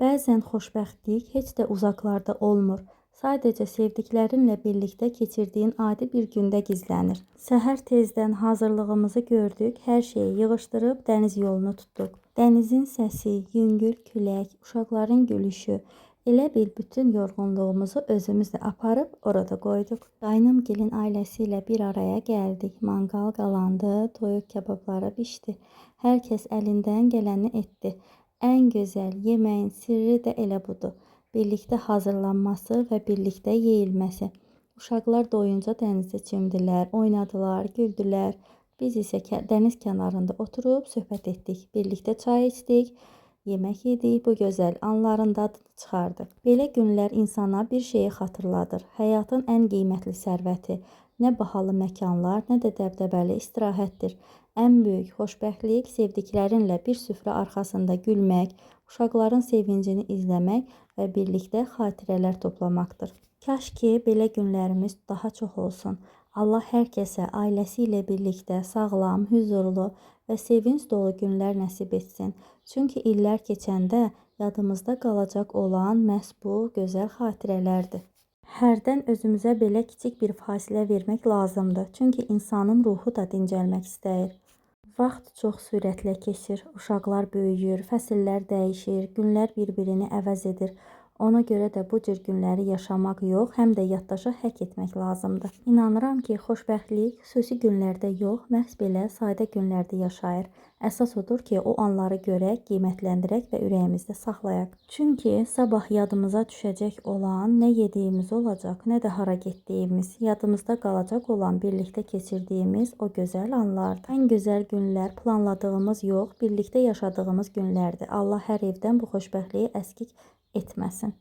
Bəzən xoşbəxtlik heç də uzaqlarda olmur. Sadəcə sevdiklərinlə birlikdə keçirdiyin adi bir gündə gizlənir. Səhər tezdən hazırlığımızı gördük, hər şeyi yığışdırıb dəniz yolunu tutduq. Dənizin səsi, yüngül külək, uşaqların gülüşü, elə bil bütün yorğunluğumuzu özümüzlə aparıb orada qoyduq. Qaynımgilin ailəsi ilə bir araya gəldik. Manqal qalandı, toyuq kababları bişdi. Hər kəs əlindən gələni etdi. Ən gözəl yeməyin sirri də elə budur. Birlikdə hazırlanması və birlikdə yeyilməsi. Uşaqlar doyunca dənizdə çimdilər, oynadılar, güldülər. Biz isə dəniz kənarında oturub söhbət etdik. Birlikdə çay içdik, yemək yedik, bu gözəl anların dadını çıxardıq. Belə günlər insana bir şeyi xatırladır. Həyatın ən qiymətli sərvəti. Nə bahalı məkanlar, nə də dəbdəbəli istirahətdir. Ən böyük xoşbəxtlik sevdiklərinlə bir süfrə arxasında gülmək, uşaqların sevincini izləmək və birlikdə xatirələr toplamaqdır. Kaş ki, belə günlərimiz daha çox olsun. Allah hər kəsə ailəsi ilə birlikdə sağlam, huzurlu və sevinc dolu günlər nəsib etsin. Çünki illər keçəndə yadımızda qalacaq olan məhz bu gözəl xatirələrdir. Hərdən özümüzə belə kiçik bir fasilə vermək lazımdır. Çünki insanın ruhu da dincəlmək istəyir. Vaxt çox sürətlə keçir, uşaqlar böyüyür, fəsillər dəyişir, günlər bir-birini əvəz edir. Ona görə də bu cür günləri yaşamaq yox, həm də yaddaşa həkk etmək lazımdır. İnanıram ki, xoşbəxtlik xüsusi günlərdə yox, məhz belə sadə günlərdə yaşayır. Əsas odur ki, o anları görək, qiymətləndirək və ürəyimizdə saxlayaq. Çünki sabah yadımıza düşəcək olan nə yediyimiz olacaq, nə də hara getdiyimiz, yadımızda qalacaq olan birlikdə keçirdiyimiz o gözəl anlardır. Ən gözəl günlər planladığımız yox, birlikdə yaşadığımız günlərdir. Allah hər evdən bu xoşbəxtliyi əskik etməsin.